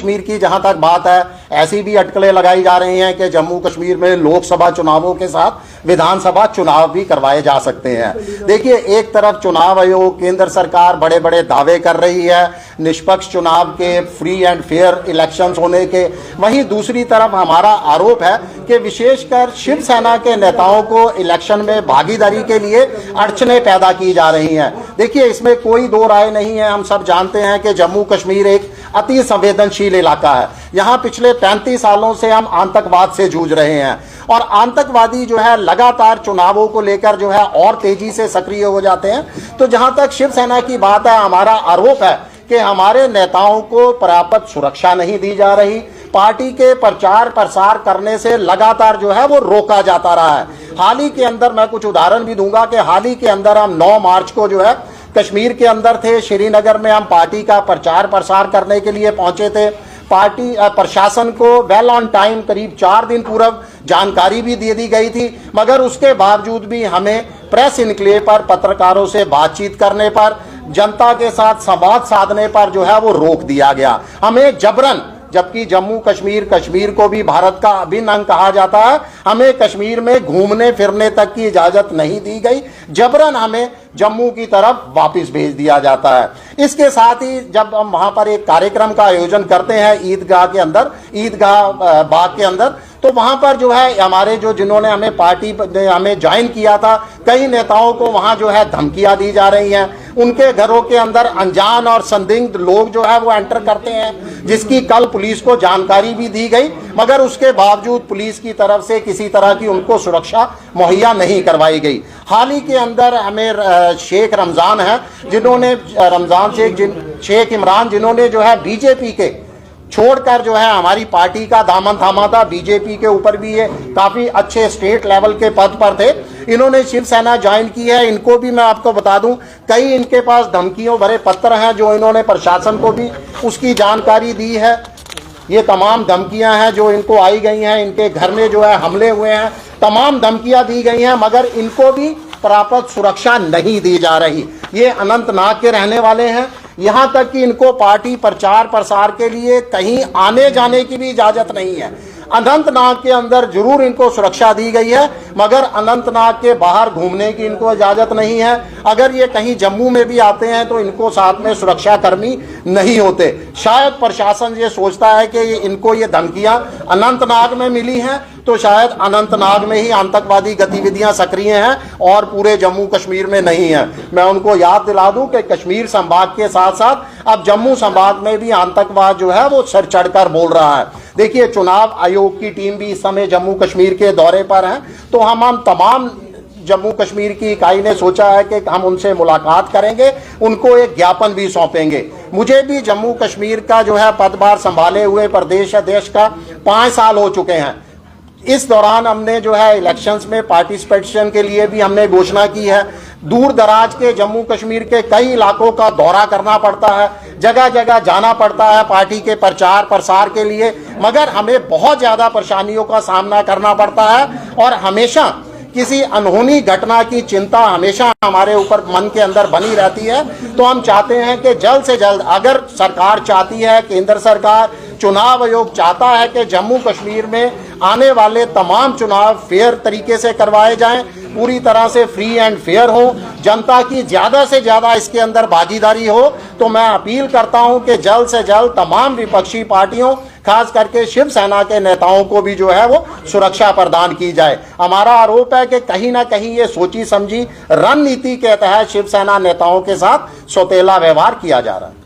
कश्मीर की जहां तक बात है, ऐसी भी अटकलें लगाई जा रही हैं कि जम्मू कश्मीर में लोकसभा चुनावों के साथ विधानसभा चुनाव भी करवाए जा सकते हैं। देखिए, एक तरफ चुनाव आयोग, केंद्र सरकार बड़े बड़े दावे कर रही है निष्पक्ष चुनाव के, फ्री एंड फेयर इलेक्शंस होने के, वहीं दूसरी तरफ हमारा आरोप है कि विशेषकर शिवसेना के नेताओं को इलेक्शन में भागीदारी के लिए अड़चनें पैदा की जा रही हैं। देखिए, इसमें कोई दो राय नहीं है, हम सब जानते हैं कि जम्मू कश्मीर एक अति संवेदनशील इलाका है। यहाँ पिछले 35 सालों से हम आतंकवाद से जूझ रहे हैं और आतंकवादी जो है लगातार चुनावों को लेकर जो है और तेजी से सक्रिय हो जाते हैं। तो जहाँ तक शिवसेना की बात है, हमारा आरोप है कि हमारे नेताओं को पर्याप्त सुरक्षा नहीं दी जा रही, पार्टी के प्रचार प्रसार करने से लगातार जो है वो रोका जाता रहा है। हाल ही के अंदर मैं कुछ उदाहरण भी दूंगा कि हाल ही के अंदर हम 9 मार्च को जो है कश्मीर के अंदर थे, श्रीनगर में हम पार्टी का प्रचार प्रसार करने के लिए पहुंचे थे। पार्टी प्रशासन को वेल ऑन टाइम करीब 4 दिन पूर्व जानकारी भी दे दी गई थी, मगर उसके बावजूद भी हमें प्रेस इनक्लेव पर पत्रकारों से बातचीत करने पर, जनता के साथ संवाद साधने पर जो है वो रोक दिया गया। हमें जबरन, जबकि जम्मू कश्मीर, कश्मीर को भी भारत का अभिन्न अंग कहा जाता है, हमें कश्मीर में घूमने फिरने तक की इजाजत नहीं दी गई, जबरन हमें जम्मू की तरफ वापस भेज दिया जाता है। इसके साथ ही जब हम वहां पर एक कार्यक्रम का आयोजन करते हैं ईदगाह के अंदर, ईदगाह बाग के अंदर, तो वहां पर जो है हमारे जिन्होंने हमें पार्टी हमें ज्वाइन किया था, कई नेताओं को वहां जो है धमकियां दी जा रही हैं। उनके घरों के अंदर अनजान और संदिग्ध लोग जो है वो एंटर करते हैं, जिसकी कल पुलिस को जानकारी भी दी गई, मगर उसके बावजूद पुलिस की तरफ से किसी तरह की उनको सुरक्षा मुहैया नहीं करवाई गई। हाल ही के अंदर हमें शेख रमजान है, जिन्होंने शेख इमरान, जिन्होंने जो है बीजेपी के छोड़कर जो है हमारी पार्टी का दामन थामा था, बीजेपी के ऊपर भी ये काफी अच्छे स्टेट लेवल के पद पर थे, इन्होंने शिवसेना ज्वाइन की है। इनको भी मैं आपको बता दूं, कई इनके पास धमकियों भरे पत्र हैं जो इन्होंने प्रशासन को भी उसकी जानकारी दी है। ये तमाम धमकियां हैं जो इनको आई गई हैं, इनके घर में जो है हमले हुए हैं, तमाम धमकियां दी गई हैं, मगर इनको भी पर्याप्त सुरक्षा नहीं दी जा रही। ये अनंतनाग के रहने वाले हैं, यहाँ तक कि इनको पार्टी प्रचार प्रसार के लिए कहीं आने जाने की भी इजाजत नहीं है। अनंतनाग के अंदर जरूर इनको सुरक्षा दी गई है, मगर अनंतनाग के बाहर घूमने की इनको इजाजत नहीं है। अगर ये कहीं जम्मू में भी आते हैं तो इनको साथ में सुरक्षा कर्मी नहीं होते। शायद प्रशासन ये सोचता है कि इनको ये धमकियां अनंतनाग में मिली हैं, तो शायद अनंतनाग में ही आतंकवादी गतिविधियां सक्रिय हैं और पूरे जम्मू कश्मीर में नहीं है। मैं उनको याद दिला दूं कि कश्मीर संभाग के साथ साथ अब जम्मू संभाग में भी आतंकवाद जो है वो सर चढ़कर बोल रहा है। देखिए, चुनाव आयोग की टीम भी इस समय जम्मू कश्मीर के दौरे पर है, तो हम तमाम जम्मू कश्मीर की इकाई ने सोचा है कि हम उनसे मुलाकात करेंगे, उनको एक ज्ञापन भी सौंपेंगे। मुझे भी जम्मू कश्मीर का जो है पदभार संभाले हुए प्रदेश अध्यक्ष का 5 साल हो चुके हैं। इस दौरान हमने जो है इलेक्शंस में पार्टिसिपेशन के लिए भी हमने घोषणा की है। दूर दराज के जम्मू कश्मीर के कई इलाकों का दौरा करना पड़ता है, जगह जगह जाना पड़ता है पार्टी के प्रचार प्रसार के लिए, मगर हमें बहुत ज़्यादा परेशानियों का सामना करना पड़ता है और हमेशा किसी अनहोनी घटना की चिंता हमेशा हमारे ऊपर मन के अंदर बनी रहती है। तो हम चाहते हैं कि जल्द से जल्द, अगर सरकार चाहती है, केंद्र सरकार, चुनाव आयोग चाहता है कि जम्मू कश्मीर में आने वाले तमाम चुनाव फेयर तरीके से करवाए जाएं, पूरी तरह से फ्री एंड फेयर हो, जनता की ज़्यादा से ज़्यादा इसके अंदर भागीदारी हो, तो मैं अपील करता हूं कि जल्द से जल्द तमाम विपक्षी पार्टियों, खास करके शिवसेना के नेताओं को भी जो है वो सुरक्षा प्रदान की जाए। हमारा आरोप है कि कहीं ना कहीं ये सोची समझी रणनीति के तहत शिवसेना नेताओं के साथ सौतेला व्यवहार किया जा रहा है।